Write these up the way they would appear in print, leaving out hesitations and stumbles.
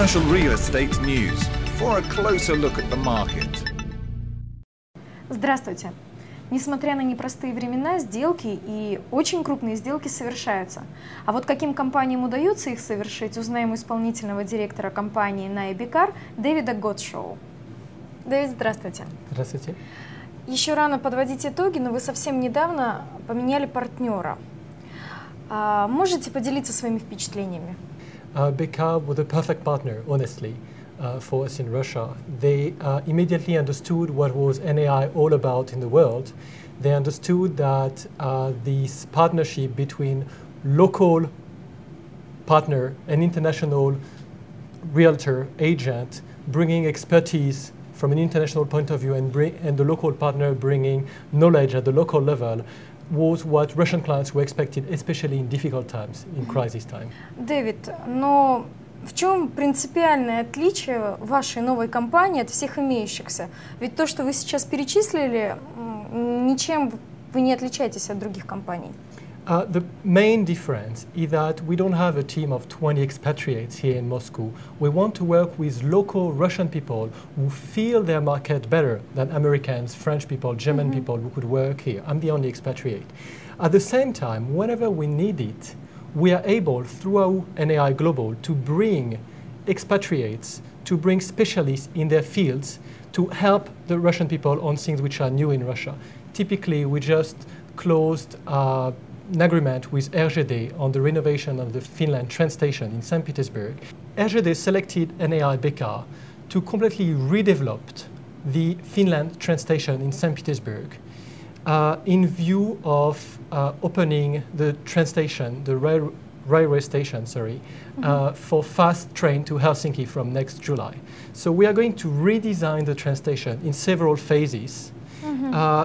Commercial real estate news for a closer look at the market. Здравствуйте! Несмотря на непростые времена, сделки и очень крупные сделки совершаются. А вот каким компаниям удается их совершить, узнаем у исполнительного директора компании NAI Becar Давида Годшоу. Давид, здравствуйте! Здравствуйте! Еще рано подводить итоги, но вы совсем недавно поменяли партнера. Можете поделиться своими впечатлениями? Becar was a perfect partner, honestly, for us in Russia. They immediately understood what was NAI all about in the world. They understood that this partnership between local partner and international realtor agent, bringing expertise from an international point of view and the local partner bringing knowledge at the local level, was what Russian clients were expected, especially in difficult times, in crisis time. Дэвид, но в чем принципиальное отличие вашей новой компании от всех имеющихся? Ведь то, что вы сейчас перечислили, ничем вы не отличаетесь от других компаний. The main difference is that we don't have a team of 20 expatriates here in Moscow. We want to work with local Russian people who feel their market better than Americans, French people, German people who could work here. I'm the only expatriate. At the same time, whenever we need it, we are able, throughout NAI Global, to bring expatriates, to bring specialists in their fields to help the Russian people on things which are new in Russia. Typically, we just closed an agreement with RGD on the renovation of the Finland train station in St. Petersburg. RGD selected NAI Becar to completely redevelop the Finland train station in St. Petersburg in view of opening the train station, the railway station, for fast train to Helsinki from next July. So we are going to redesign the train station in several phases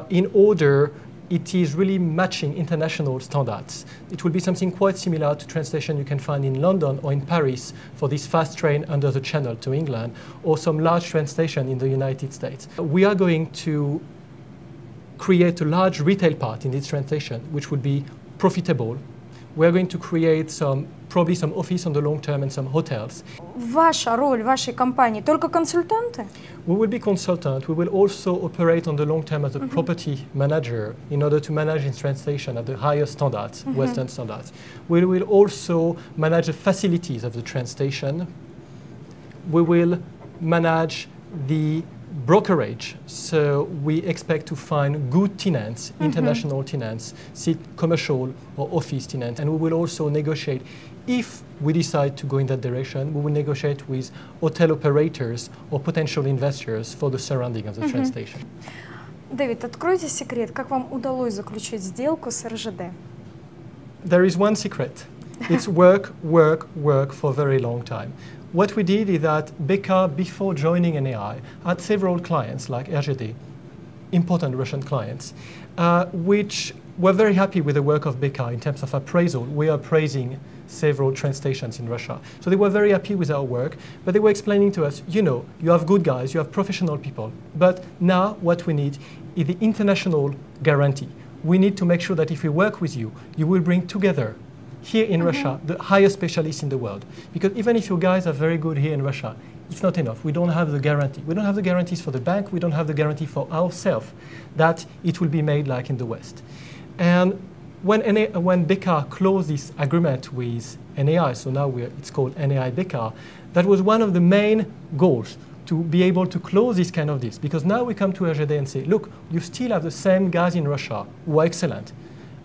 in order it is really matching international standards. It will be something quite similar to train station you can find in London or in Paris for this fast train under the Channel to England, or some large train station in the United States. We are going to create a large retail part in this train station, which would be profitable. We are going to create probably some office on the long term and some hotels. Ваша роль вашей компании только консультанты? We will be consultant. We will also operate on the long term as a property manager in order to manage this train station at the higher standards, Western standards. We will also manage the facilities of the train station. We will manage the brokerage, so we expect to find good tenants, international tenants, commercial or office tenants, and we will also negotiate. If we decide to go in that direction, we will negotiate with hotel operators or potential investors for the surrounding of the train station. Дэвид, откройте секрет, как вам удалось заключить сделку с РЖД? There is one secret. It's work, work, work for a very long time. What we did is that Becar, before joining NAI, had several clients like RGD, important Russian clients, which were very happy with the work of Becar in terms of appraisal. We are appraising several train stations in Russia. So they were very happy with our work, but they were explaining to us, you know, you have good guys, you have professional people, but now what we need is the international guarantee. We need to make sure that if we work with you, you will bring together here in Russia, the highest specialists in the world. Because even if you guys are very good here in Russia, it's not enough. We don't have the guarantee. We don't have the guarantees for the bank. We don't have the guarantee for ourselves that it will be made like in the West. And when Becar closed this agreement with NAI, so now it's called NAI Becar, that was one of the main goals, to be able to close this kind of deals. Because now we come to RGD and say, look, you still have the same guys in Russia who are excellent,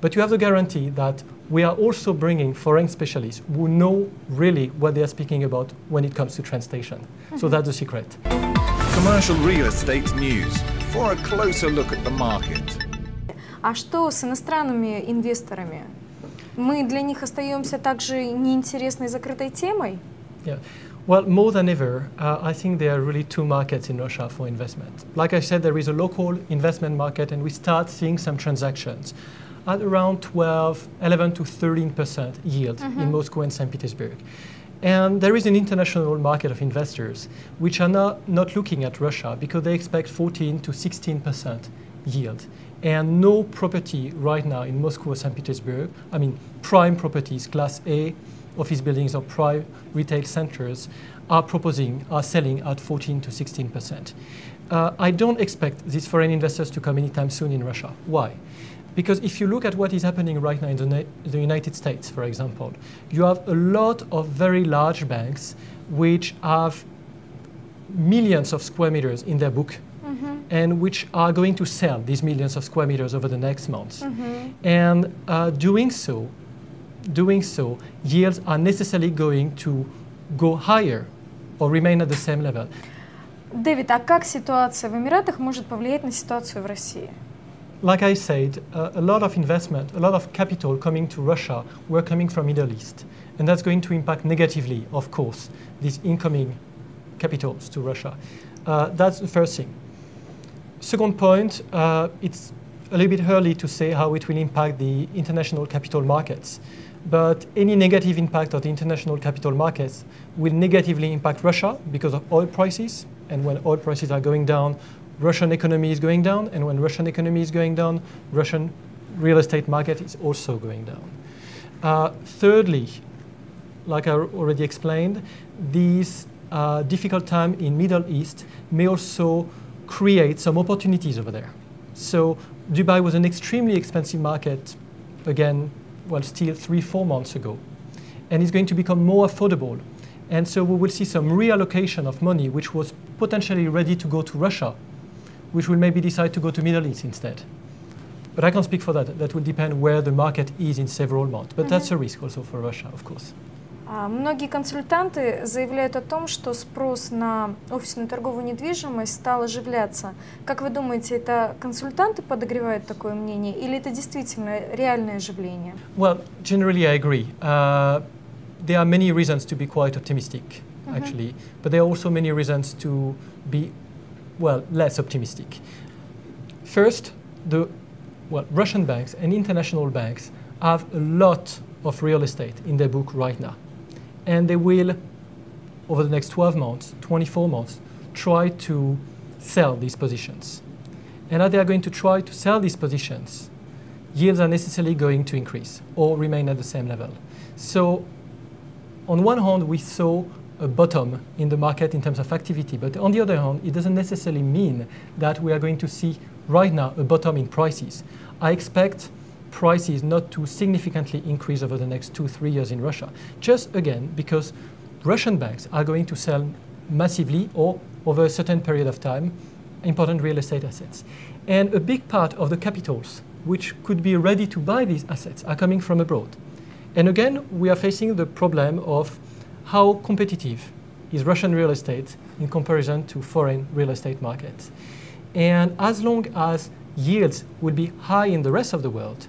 but you have the guarantee that we are also bringing foreign specialists who know really what they are speaking about when it comes to train station. So that's the secret. Commercial real estate news for a closer look at the market. А что с иностранными инвесторами? Мы для них остаемся также неинтересной закрытой темой? Yeah. Well, more than ever, I think there are really two markets in Russia for investment. Like I said, there is a local investment market, and we start seeing some transactions at around 11 to 13% yield in Moscow and St. Petersburg. And there is an international market of investors which are not looking at Russia because they expect 14 to 16% yield. And no property right now in Moscow or St. Petersburg, I mean prime properties, class A office buildings or prime retail centers are selling at 14 to 16%. I don't expect these foreign investors to come anytime soon in Russia. Why? Because if you look at what is happening right now in the United States, for example, you have a lot of very large banks which have millions of square meters in their book and which are going to sell these millions of square meters over the next months. And doing so, yields are necessarily going to go higher or remain at the same level. Дэвид, а как ситуация в Эмиратах может повлиять на ситуацию в России? Like I said, a lot of investment, a lot of capital coming to Russia were coming from Middle East. And that's going to impact negatively, of course, these incoming capitals to Russia. That's the first thing. Second point, it's a little bit early to say how it will impact the international capital markets. But any negative impact of the international capital markets will negatively impact Russia because of oil prices. And when oil prices are going down, Russian economy is going down. And when Russian economy is going down, Russian real estate market is also going down. Thirdly, like I already explained, these difficult time in Middle East may also create some opportunities over there. So Dubai was an extremely expensive market, again, well, still 3-4 months ago. And it's going to become more affordable. And so we will see some reallocation of money which was potentially ready to go to Russia, which will maybe decide to go to Middle East instead. But I can't speak for that. That will depend where the market is in several months. But that's a risk also for Russia, of course. Многие консультанты заявляют о том, что спрос на офисную торговую недвижимость стал оживляться. Как вы думаете, это консультанты подогревают такое мнение или это действительно реальное оживление? Well, generally I agree. There are many reasons to be quite optimistic, actually, but there are also many reasons to be, well, less optimistic. First, Russian banks and international banks have a lot of real estate in their book right now. And they will, over the next 12 months, 24 months, try to sell these positions. And as they are going to try to sell these positions, yields are necessarily going to increase or remain at the same level. So on one hand, we saw a bottom in the market in terms of activity, but on the other hand, it doesn't necessarily mean that we are going to see right now a bottom in prices. I expect prices not to significantly increase over the next 2-3 years in Russia, just again because Russian banks are going to sell massively or over a certain period of time important real estate assets. And a big part of the capitals which could be ready to buy these assets are coming from abroad. And again, we are facing the problem of how competitive is Russian real estate in comparison to foreign real estate markets. And as long as yields will be high in the rest of the world,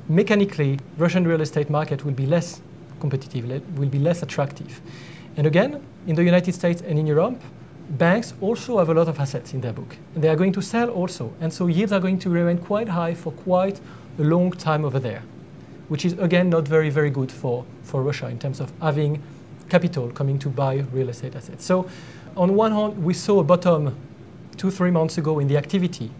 mechanically, Russian real estate market will be less competitive, will be less attractive. And again, in the United States and in Europe, banks also have a lot of assets in their book. And they are going to sell also. And so yields are going to remain quite high for quite a long time over there, which is, again, not very, very good for Russia in terms of having capital coming to buy real estate assets. So on one hand, we saw a bottom 2-3 months ago in the activity.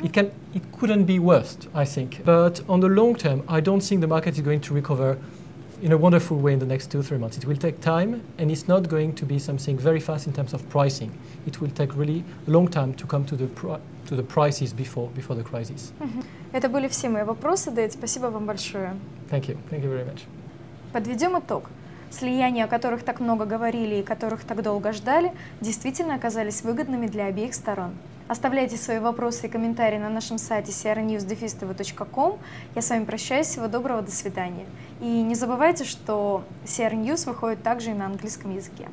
It couldn't be worse, I think. But on the long term, I don't think the market is going to recover in a wonderful way in the next 2-3 months. It will take time, and it's not going to be something very fast in terms of pricing. It will take really a long time to come to the prices before the crisis. Это были все мои вопросы, Дэвид. Спасибо вам большое. Thank you. Thank you very much. Подведем итог. Слияния, о которых так много говорили и которых так долго ждали, действительно оказались выгодными для обеих сторон. Оставляйте свои вопросы и комментарии на нашем сайте CRE.ru. Я с вами прощаюсь. Всего доброго, до свидания. И не забывайте, что CR News выходит также и на английском языке.